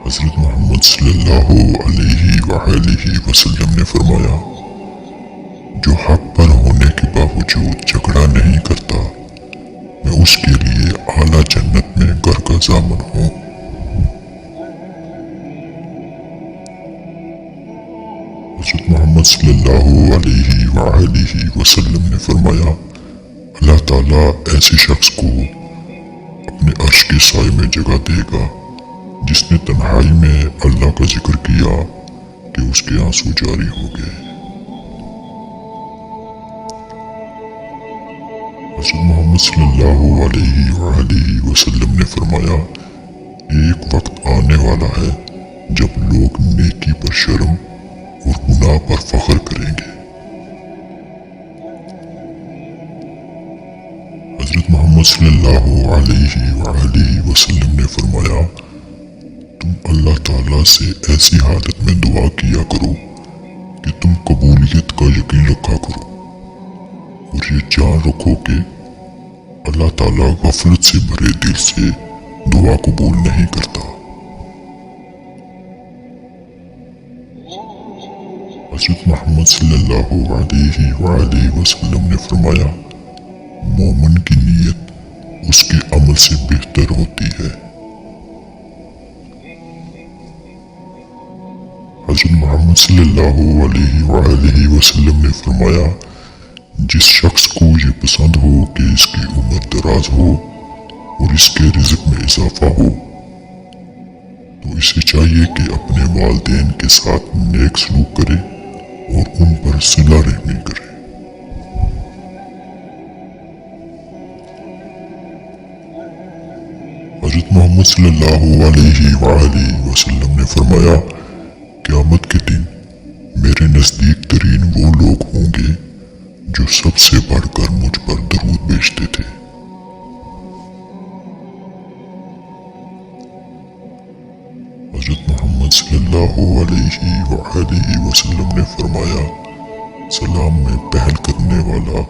حضرت محمد صلی اللہ علیہ وآلہ وسلم نے فرمایا، جو حق پر ہونے کے باوجود جھگڑا نہیں کرتا، میں اس کے لیے اعلیٰ جنت میں گھر کا ضامن ہوں۔ حضرت محمد صلی اللہ علیہ وآلہ وسلم نے فرمایا، اللہ تعالیٰ ایسے شخص کو اپنے عرش کے سائے میں جگہ دے گا جس نے تنہائی میں اللہ کا ذکر کیا کہ اس کے آنسو جاری ہو گئے۔ حضرت محمد صلی اللہ علیہ وآلہ وسلم نے فرمایا، ایک وقت آنے والا ہے جب لوگ نیکی پر شرم اور گناہ پر فخر کریں گے۔ حضرت محمد صلی اللہ علیہ وآلہ وسلم نے فرمایا، تم اللہ تعالیٰ سے ایسی حالت میں دعا کیا کرو کہ تم قبولیت کا یقین رکھا کرو، اور یہ جان رکھو کہ اللہ تعالیٰ غفلت سے بھرے دل سے دعا قبول نہیں کرتا۔ حضرت محمد صلی اللہ علیہ وآلہ وسلم نے فرمایا، مومن کی نیت اس کے عمل سے بہتر ہوتی ہے۔ حضرت محمد صلی اللہ علیہ وآلہ وسلم نے فرمایا، جس شخص کو یہ پسند ہو کہ اس کی عمر دراز ہو اور اس کے رزق میں اضافہ ہو، تو اسے چاہیے کہ اپنے والدین کے ساتھ نیک سلوک کرے اور ان پر صلہ رحمی کرے۔ حضرت محمد صلی اللہ علیہ وآلہ وسلم نے فرمایا، قیامت کے دن میرے نزدیک ترین وہ لوگ ہوں گے جو سب سے بڑھ کر مجھ پر درود بھیجتے تھے۔ حضرت محمد صلی اللہ علیہ وآلہ وسلم نے فرمایا، سلام میں پہل کرنے والا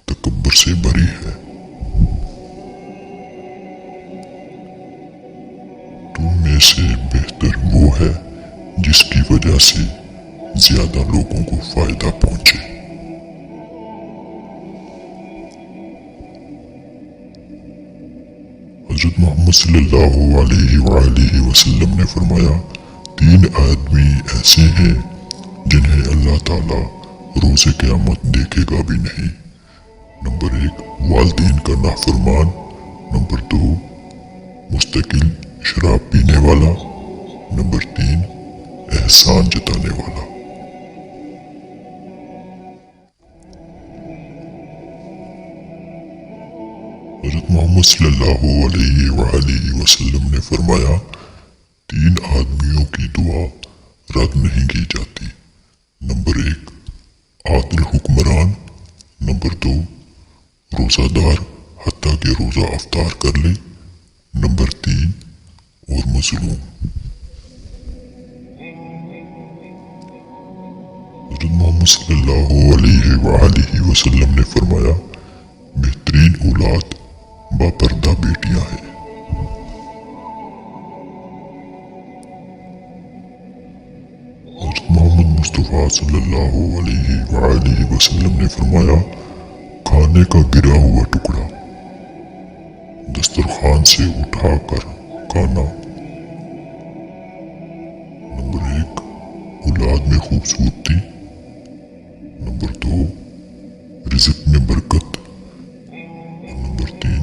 تکبر سے بری ہے۔ تم میں سے بہتر وہ ہے جس کی وجہ سے زیادہ لوگوں کو فائدہ پہنچے۔ حضرت محمد صلی اللہ علیہ وآلہ وسلم نے فرمایا، 3 آدمی ایسے ہیں جنہیں اللہ تعالیٰ روز قیامت دیکھے گا بھی نہیں۔ نمبر 1 والدین کا نافرمان، نمبر 2 مستقل شراب پینے والا، نمبر 3 احسان جتانے والا۔ حضرت محمد صلی اللہ علیہ وآلہ وسلم نے فرمایا، 3 آدمیوں کی دعا رد نہیں کی جاتی۔ نمبر 1 عادل حکمران، نمبر 2 روزہ دار حتیٰ کہ روزہ افطار کر لے، نمبر 3 اور مظلوم۔ حضرت محمد صلی اللہ علیہ وآلہ وسلم نے فرمایا، بہترین اولاد باپردہ بیٹیاں ہیں۔ حضرت محمد مصطفیٰ صلی اللہ علیہ وآلہ وسلم نے فرمایا، کھانے کا گرا ہوا ٹکڑا دسترخوان سے اٹھا کر کھانا۔ نمبر 1 اولاد میں خوبصورتی، نمبر 2 رزق میں برکت، اور نمبر 3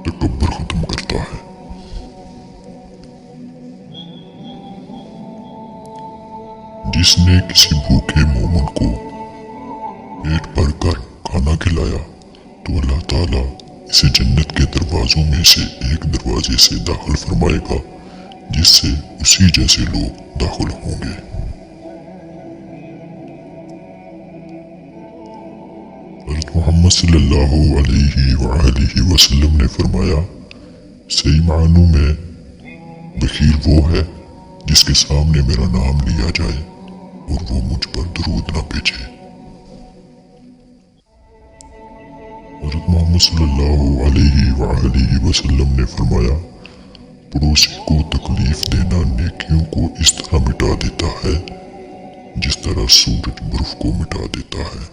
تکبر ختم کرتا ہے۔ جس نے کسی بھوکے مومن کو پیٹ بھر کر کھانا کھلایا تو اللہ تعالیٰ اسے جنت کے دروازوں میں سے ایک دروازے سے داخل فرمائے گا جس سے اسی جیسے لوگ داخل ہوں گے۔ حضرت محمد صلی اللہ علیہ وآلہ وسلم نے فرمایا، صحیح معنوں میں بخیل وہ ہے جس کے سامنے میرا نام لیا جائے اور وہ مجھ پر درود نہ بھیجے۔ حضرت محمد صلی اللہ علیہ وآلہ وسلم نے فرمایا، پڑوسی کو تکلیف دینا نیکیوں کو اس طرح مٹا دیتا ہے جس طرح سورج برف کو مٹا دیتا ہے۔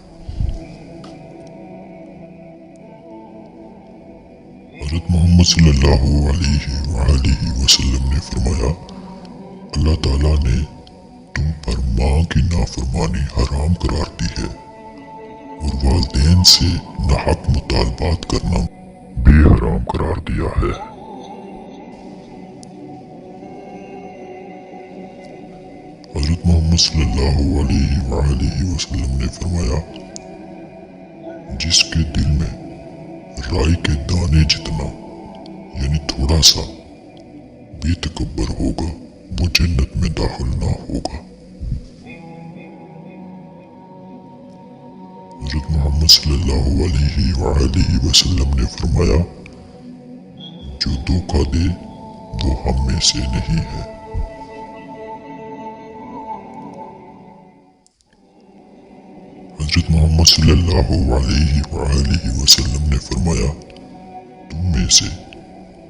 حضرت محمد صلی اللہ علیہ وآلہ وسلم نے فرمایا، اللہ تعالیٰ نے تم پر ماں کی نافرمانی حرام قرار دی ہے اور والدین سے ناحق مطالبات کرنا بھی حرام قرار دیا ہے۔ حضرت محمد صلی اللہ علیہ وآلہ وسلم نے فرمایا، جس کے دل میں رائی کے دانے جتنا یعنی تھوڑا سا بھی تکبر ہوگا وہ جنت میں داخل نہ ہوگا۔ حضرت محمد صلی اللہ علیہ وآلہ وسلم نے فرمایا، جو دھوکہ دے وہ ہم میں سے نہیں ہے۔ حضرت محمد صلی اللہ علیہ وآلہ وسلم نے فرمایا، تم میں سے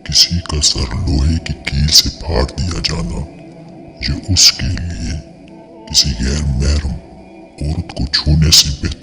کسی کا سر لوہے کی کیل سے پھاڑ دیا جانا یہ اس کے لیے کسی غیر محرم عورت کو چھونے سے بہتر